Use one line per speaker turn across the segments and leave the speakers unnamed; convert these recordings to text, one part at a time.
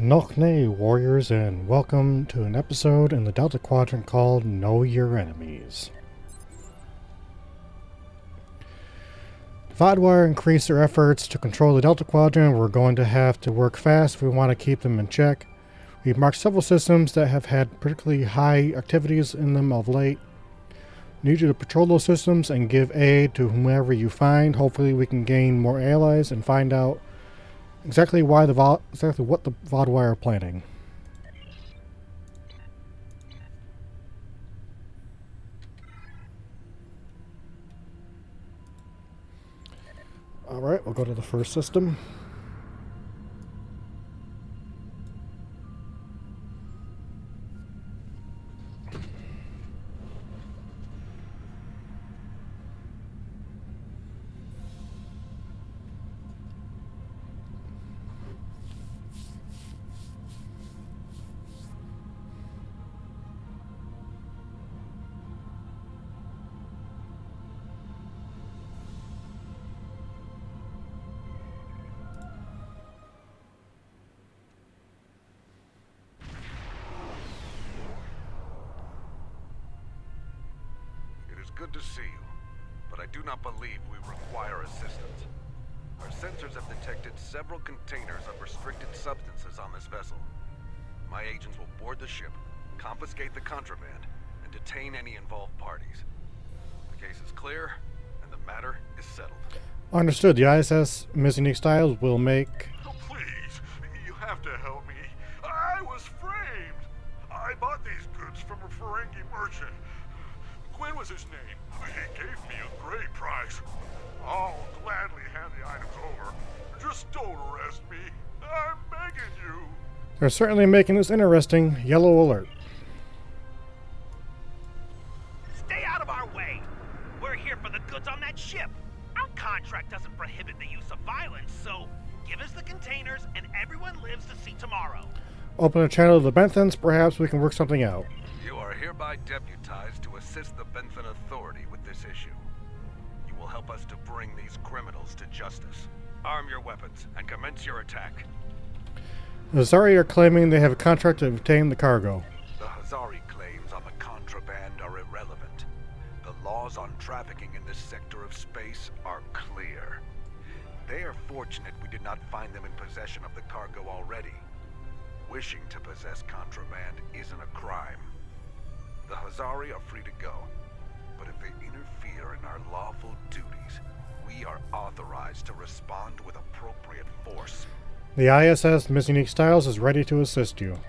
Nokne warriors, and welcome to an episode in the Delta Quadrant called Know Your Enemies. Vodwire increased their efforts to control the Delta Quadrant. We're going to have to work fast if we want to keep them in check. We've marked several systems that have had particularly high activities in them of late. Need you to patrol those systems and give aid to whomever you find. Hopefully we can gain more allies and find out exactly what the Vodwire are planning. Alright, we'll go to the first system.
Good to see you, but I do not believe we require assistance. Our sensors have detected several containers of restricted substances on this vessel. My agents will board the ship, confiscate the contraband, and detain any involved parties. The case is clear, and the matter is settled.
Understood. The ISS Ms. Unique Styles will make...
Oh, please, you have to help me. I was framed. I bought these goods from a Ferengi merchant. Quinn was his name. He gave me a great price. I'll gladly hand the items over. Just don't arrest me. I'm begging you.
They're certainly making this interesting. Yellow alert.
Stay out of our way. We're here for the goods on that ship. Our contract doesn't prohibit the use of violence, so give us the containers and everyone lives to see tomorrow.
Open a channel to the Benthans. Perhaps we can work something out.
You are hereby deputized to assist the Benthan Authority with this issue. You will help us to bring these criminals to justice. Arm your weapons and commence your attack.
The Hazari are claiming they have a contract to obtain the cargo.
The Hazari claims on the contraband are irrelevant. The laws on trafficking in this sector of space are clear. They are fortunate we did not find them in possession of the cargo already. Wishing to possess contraband isn't a crime. The Hazari are free to go, but if they interfere in our lawful duties, we are authorized to respond with appropriate force.
The ISS Ms. Unique Styles is ready to assist you.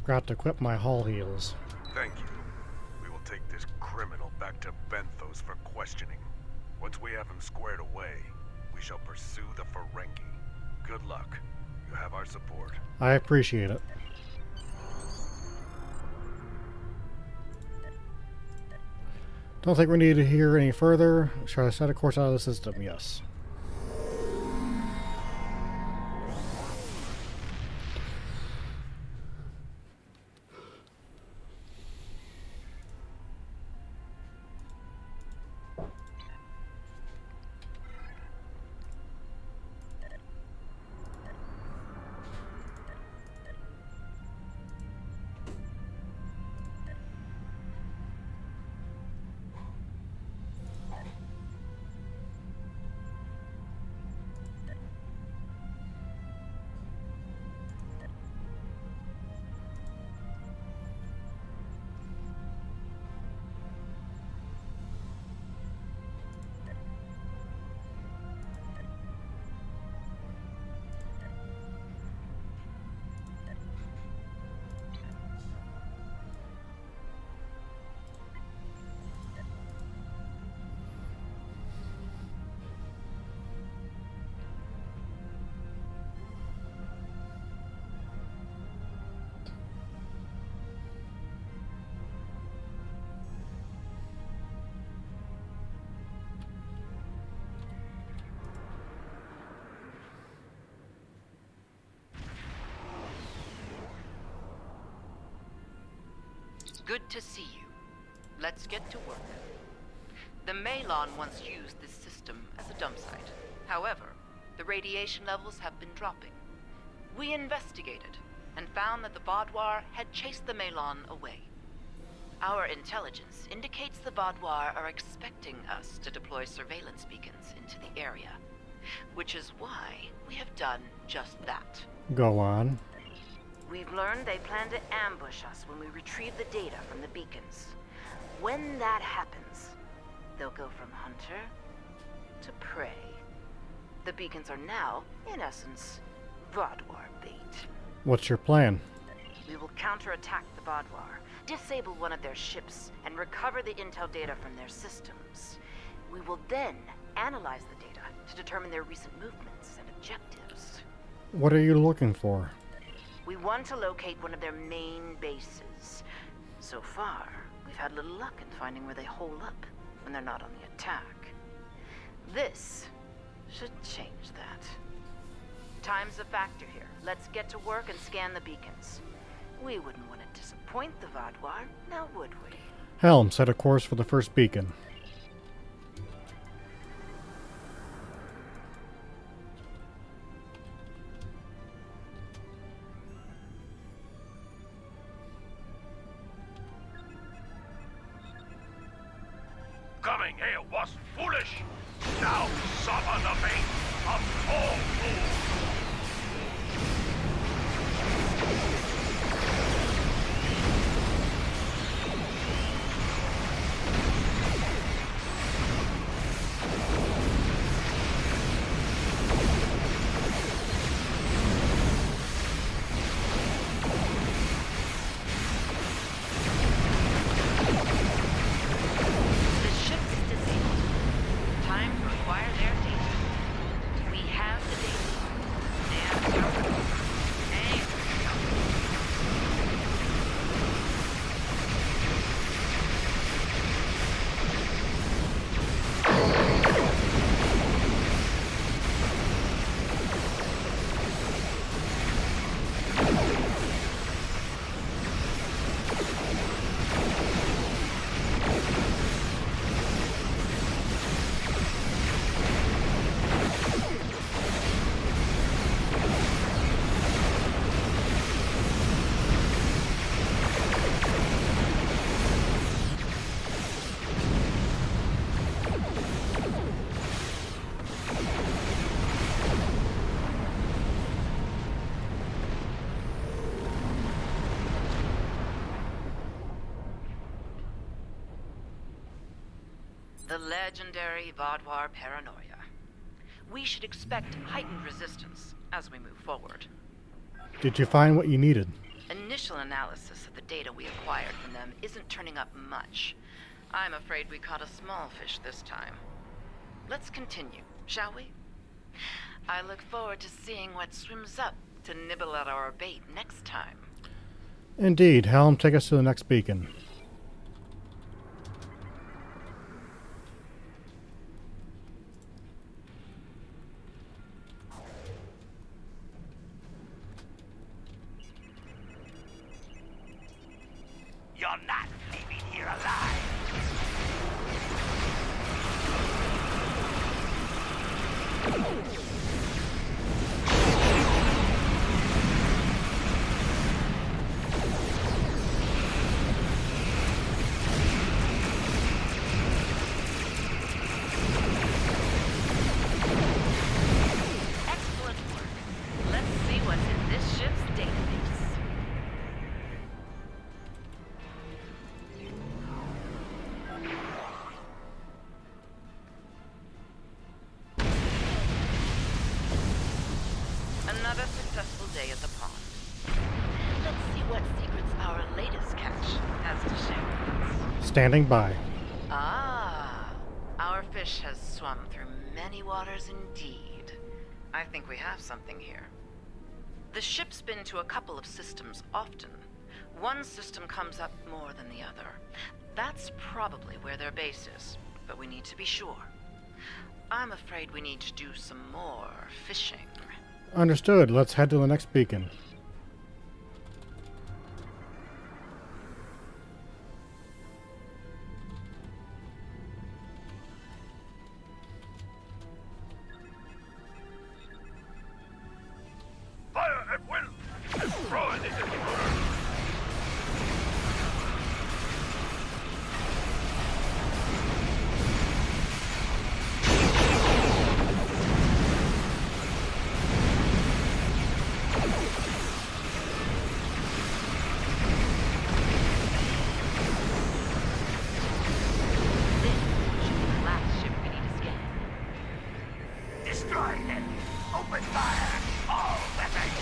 Forgot to equip my hull heals.
Thank you. We will take this criminal back to Benthos for questioning. Once we have him squared away, we shall pursue the Ferengi. Good luck. You have our support.
I appreciate it. Don't think we need to hear any further. Should I set a course out of the system? Yes.
Good to see you. Let's get to work. The Malon once used this system as a dump site. However, the radiation levels have been dropping. We investigated and found that the Vaadwaur had chased the Malon away. Our intelligence indicates the Vaadwaur are expecting us to deploy surveillance beacons into the area, which is why we have done just that.
Go on.
We've learned they plan to ambush us when we retrieve the data from the beacons. When that happens, they'll go from hunter to prey. The beacons are now, in essence, Vaadwaur bait.
What's your plan?
We will counterattack the Vaadwaur, disable one of their ships, and recover the intel data from their systems. We will then analyze the data to determine their recent movements and objectives.
What are you looking for?
We want to locate one of their main bases. So far, we've had little luck in finding where they hole up when they're not on the attack. This should change that. Time's a factor here. Let's get to work and scan the beacons. We wouldn't want to disappoint the Vaadwaur, now would we?
Helm, set a course for the first beacon.
Coming here was foolish. Now suffer the fate of all fools.
The legendary Vaadwaur paranoia. We should expect heightened resistance as we move forward.
Did you find what you needed?
Initial analysis of the data we acquired from them isn't turning up much. I'm afraid we caught a small fish this time. Let's continue, shall we? I look forward to seeing what swims up to nibble at our bait next time.
Indeed. Helm, take us to the next beacon.
You're not leaving here alive.
Excellent work. Let's see what's in this ship's database. Another successful day at the pond. Let's see what secrets our latest catch has to share with us.
Standing by.
Ah, our fish has swum through many waters indeed. I think we have something here. The ship's been to a couple of systems often. One system comes up more than the other. That's probably where their base is, but we need to be sure. I'm afraid we need to do some more fishing.
Understood. Let's head to the next beacon.
Fire at will! Destroy the intruder!
This should be the last ship we need to scan.
Destroy them. Open fire. All weapons.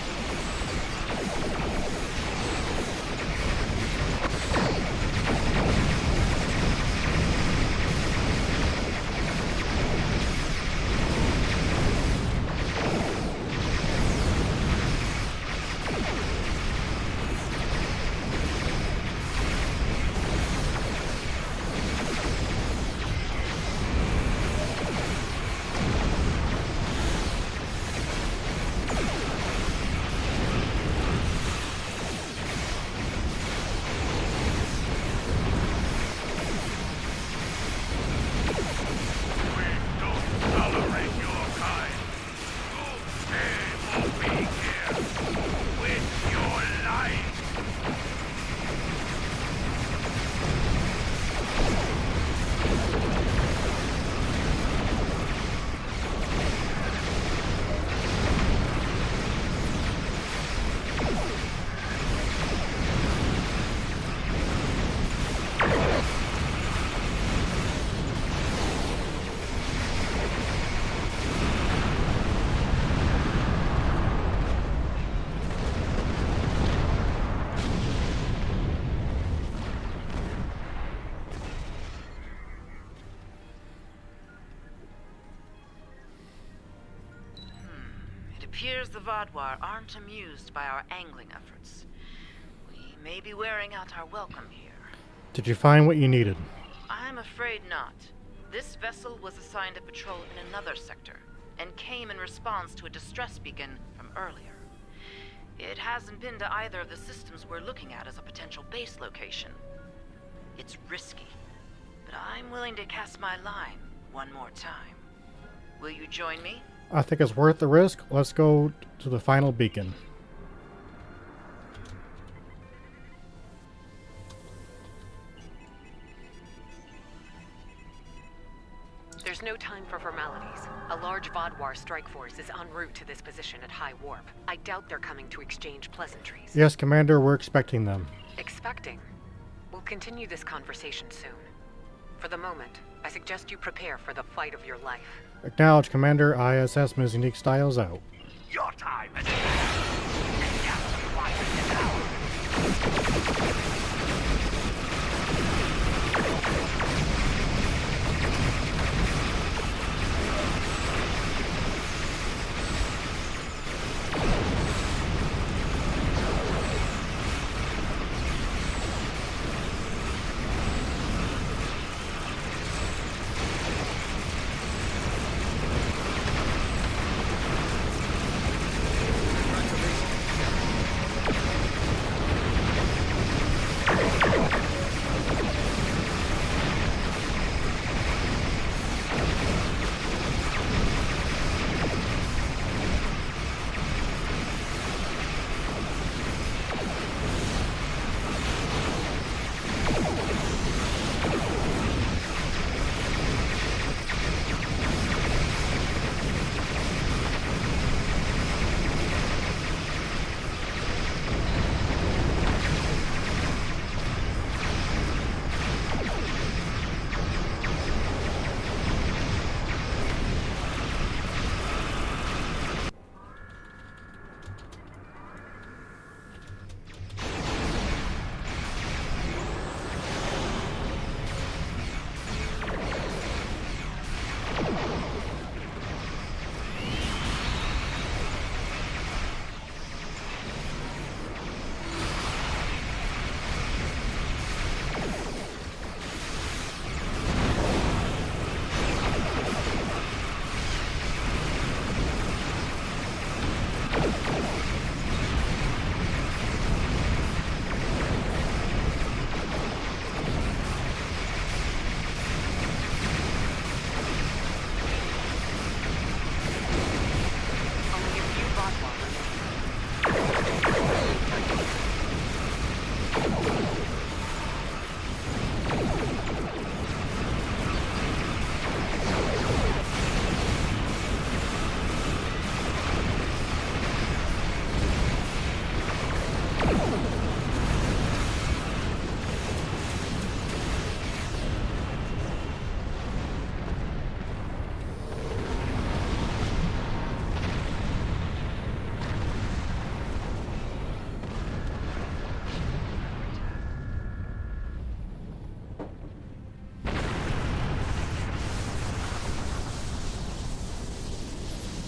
We don't tolerate your kind. You will be here with your life.
It appears the Vaadwaur aren't amused by our angling efforts. We may be wearing out our welcome here.
Did you find what you needed?
I'm afraid not. This vessel was assigned a patrol in another sector, and came in response to a distress beacon from earlier. It hasn't been to either of the systems we're looking at as a potential base location. It's risky, but I'm willing to cast my line one more time. Will you join me?
I think it's worth the risk. Let's go to the final beacon.
There's no time for formalities. A large Vaadwaur strike force is en route to this position at high warp. I doubt they're coming to exchange pleasantries.
Yes, Commander, we're expecting them.
Expecting? We'll continue this conversation soon. For the moment, I suggest you prepare for the fight of your life.
Acknowledge, Commander. ISS Ms. Unique Styles out.
Your time has come. And that's why you're now.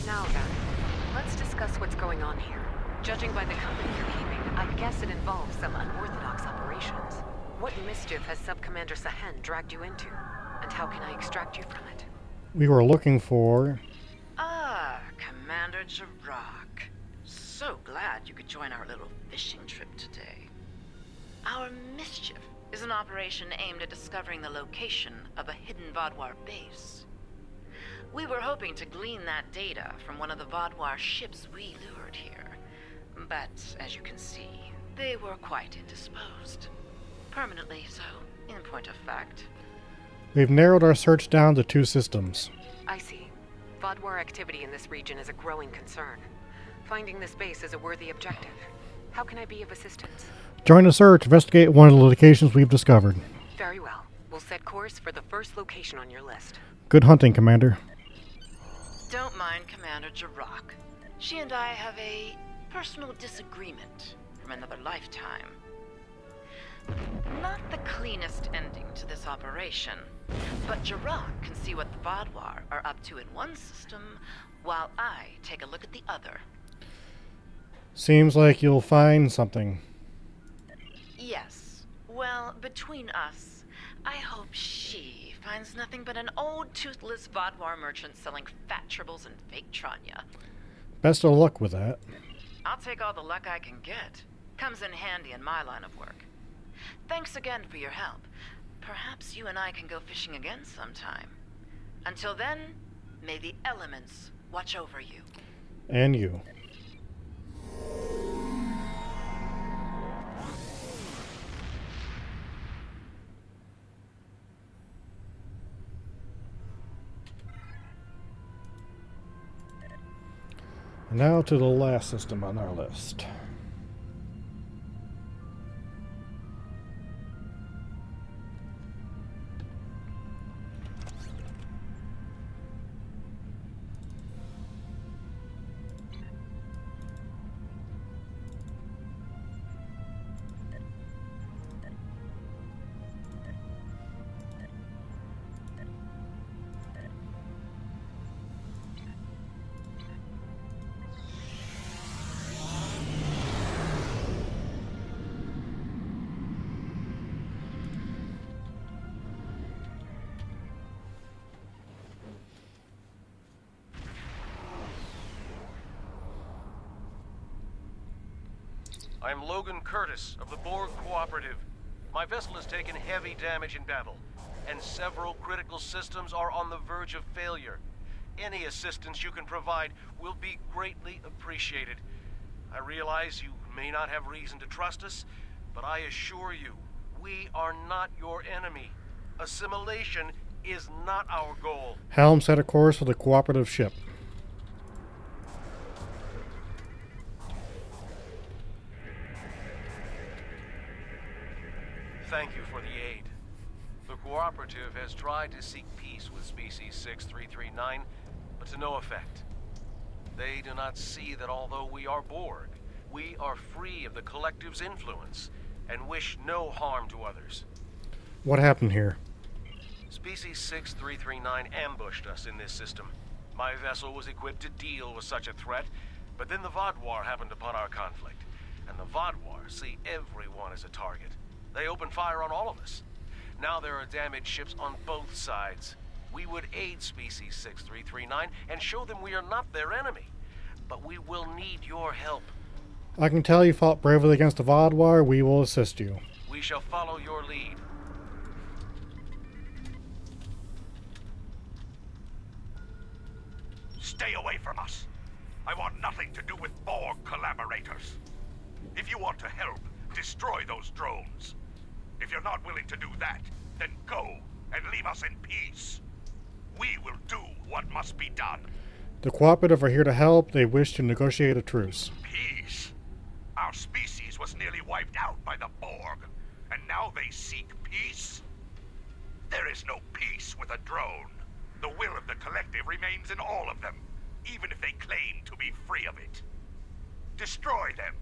Now then, let's discuss what's going on here. Judging by the company you're keeping, I guess it involves some unorthodox operations. What mischief has Sub-Commander Sahen dragged you into? And how can I extract you from it?
We were looking for...
Ah, Commander Jirok. So glad you could join our little fishing trip today. Our mischief is an operation aimed at discovering the location of a hidden Vodwar base. We were hoping to glean that data from one of the Vodwar ships we lured here. But, as you can see, they were quite indisposed. Permanently so, in point of fact.
We've narrowed our search down to 2 systems.
I see. Vodwar activity in this region is a growing concern. Finding this base is a worthy objective. How can I be of assistance?
Join the search. Investigate one of the locations we've discovered.
Very well. We'll set course for the first location on your list.
Good hunting, Commander.
Don't mind Commander Jirok. She and I have a personal disagreement from another lifetime. Not the cleanest ending to this operation, but Jirok can see what the Vodwar are up to in one system, while I take a look at the other.
Seems like you'll find something.
Yes. Well, between us, I hope she finds nothing but an old, toothless Vodwar merchant selling fat tribbles and fake Tranya.
Best of luck with that.
I'll take all the luck I can get. Comes in handy in my line of work. Thanks again for your help. Perhaps you and I can go fishing again sometime. Until then, may the elements watch over you.
And you. And now to the last system on our list.
I am Logan Curtis of the Borg Cooperative. My vessel has taken heavy damage in battle, and several critical systems are on the verge of failure. Any assistance you can provide will be greatly appreciated. I realize you may not have reason to trust us, but I assure you, we are not your enemy. Assimilation is not our goal.
Helm set a course for the cooperative ship.
Thank you for the aid. The Cooperative has tried to seek peace with Species 6339, but to no effect. They do not see that although we are Borg, we are free of the Collective's influence and wish no harm to others.
What happened here?
Species 6339 ambushed us in this system. My vessel was equipped to deal with such a threat, but then the Vaadwaur happened upon our conflict, and the Vaadwaur see everyone as a target. They open fire on all of us. Now there are damaged ships on both sides. We would aid Species 6339 and show them we are not their enemy. But we will need your help.
I can tell you fought bravely against the Vaadwaur. We will assist you.
We shall follow your lead.
Stay away from us. I want nothing to do with Borg collaborators. If you want to help, destroy those drones. If you're not willing to do that, then go and leave us in peace. We will do what must be done.
The Cooperative are here to help. They wish to negotiate a truce.
Peace? Our species was nearly wiped out by the Borg, and now they seek peace? There is no peace with a drone. The will of the Collective remains in all of them, even if they claim to be free of it. Destroy them,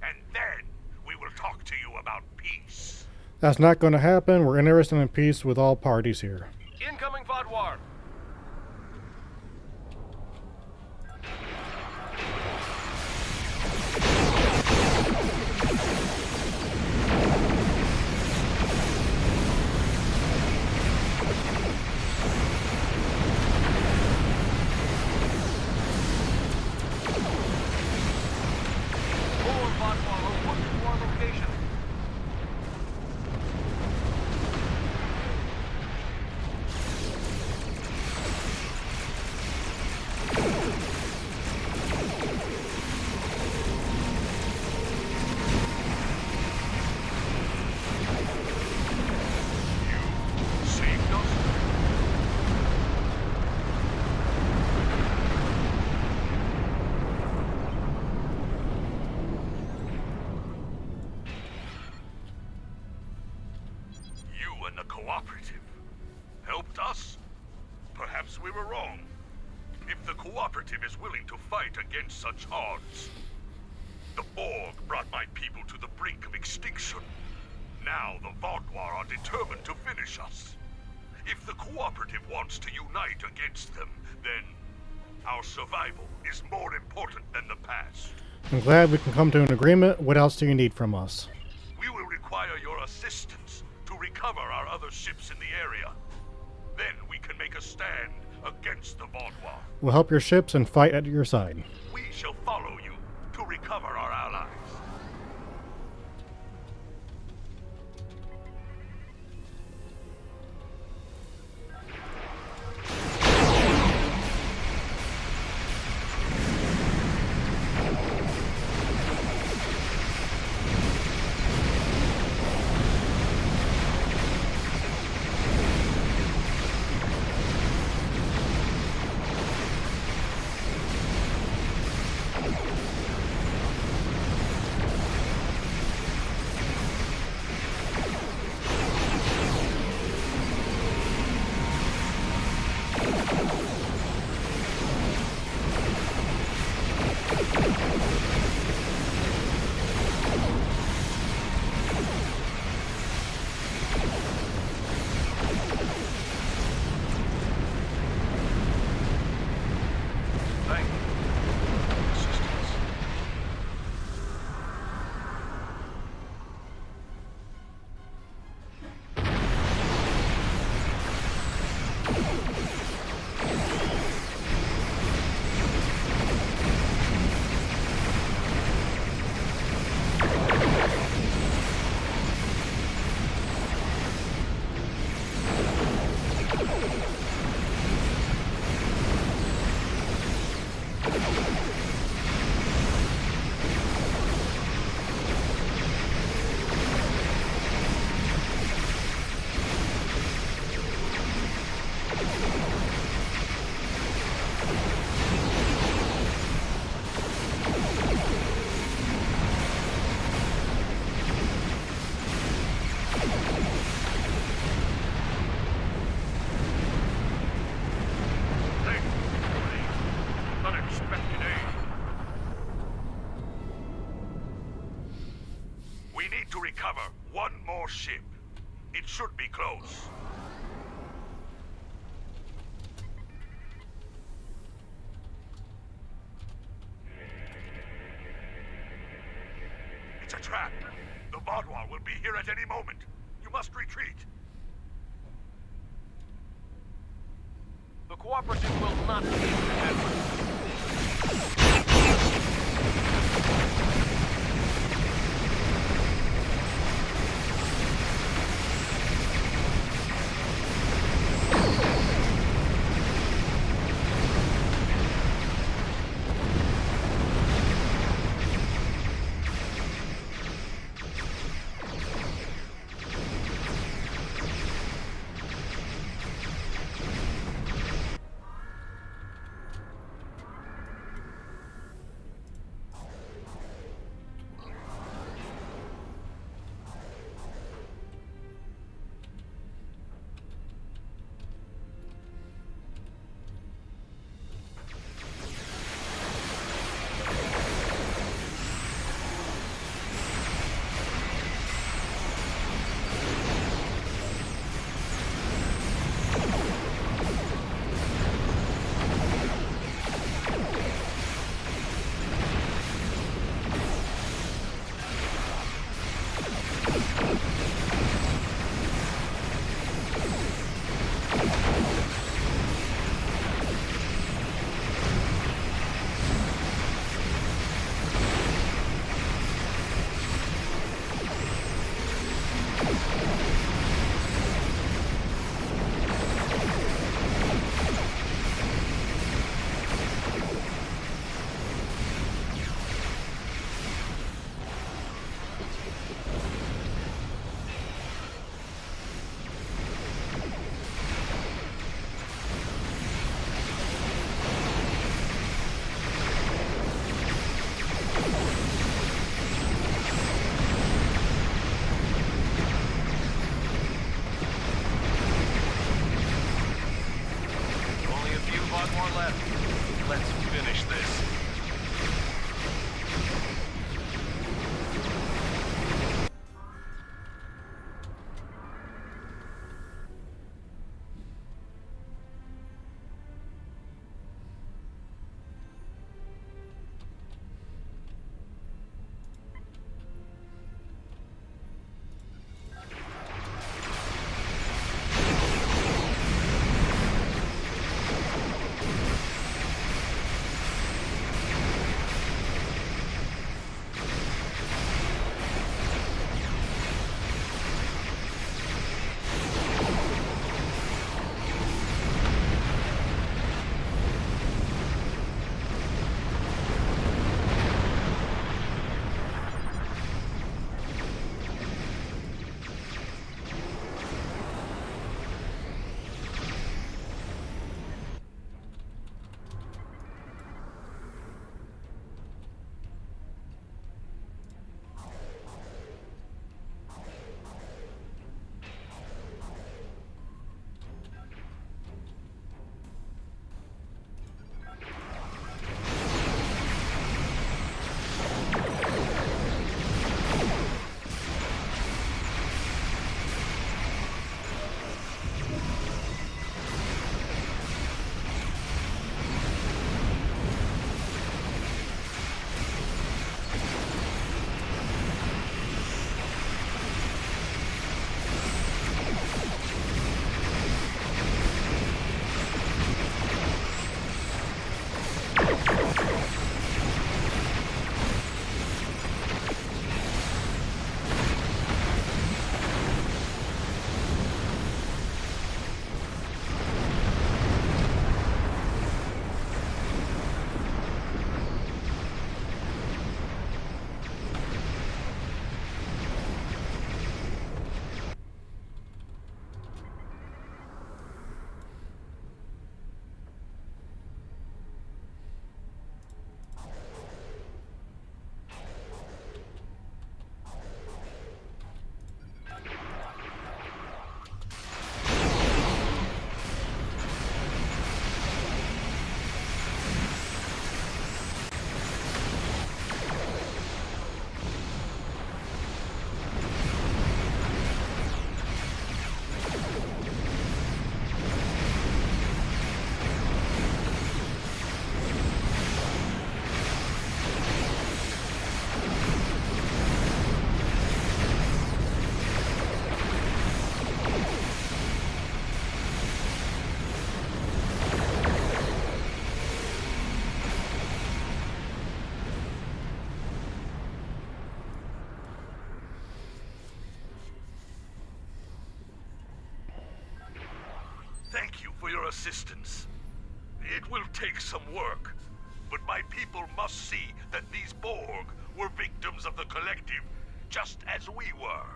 and then we will talk to you about peace.
That's not going to happen. We're interested in peace with all parties here.
Incoming Vaadwaur! More Vaadwaur are working to our location.
Saved us? You and the Cooperative helped us? Perhaps we were wrong. If the Cooperative is willing to fight against such odds. The Borg brought my people to the brink of extinction. Now the Vaadwaur are determined to finish us. If the Cooperative wants to unite against them, then our survival is more important than the past.
I'm glad we can come to an agreement. What else do you need from us?
We will require your assistance to recover our other ships in the area. Then we can make a stand against the Vaadwaur.
We'll help your ships and fight at your side.
We shall follow you to recover our allies. recover one more ship. It should be close. It's a trap. The Vodwar will be here at any moment. You must retreat.
The Cooperative will not be able to handle it.
assistance. It will take some work, but my people must see that these Borg were victims of the Collective, just as we were.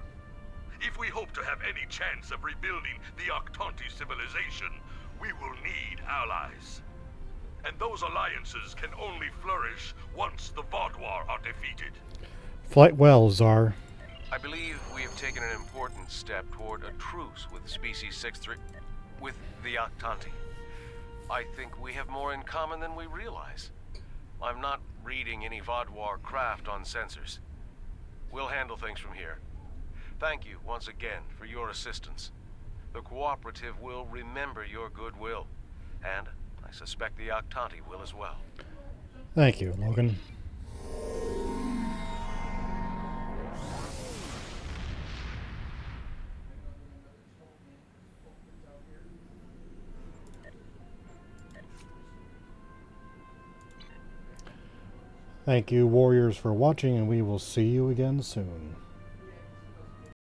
If we hope to have any chance of rebuilding the Octanti civilization, we will need allies. And those alliances can only flourish once the Vaadwaur are defeated.
Flight well, Czar.
I believe we have taken an important step toward a truce with Species 6-3... with the Octanti. I think we have more in common than we realize. I'm not reading any Vaadwaur craft on sensors. We'll handle things from here. Thank you once again for your assistance. The Cooperative will remember your goodwill, and I suspect the Octanti will as well.
Thank you, Logan. Thank you, warriors, for watching, and we will see you again soon.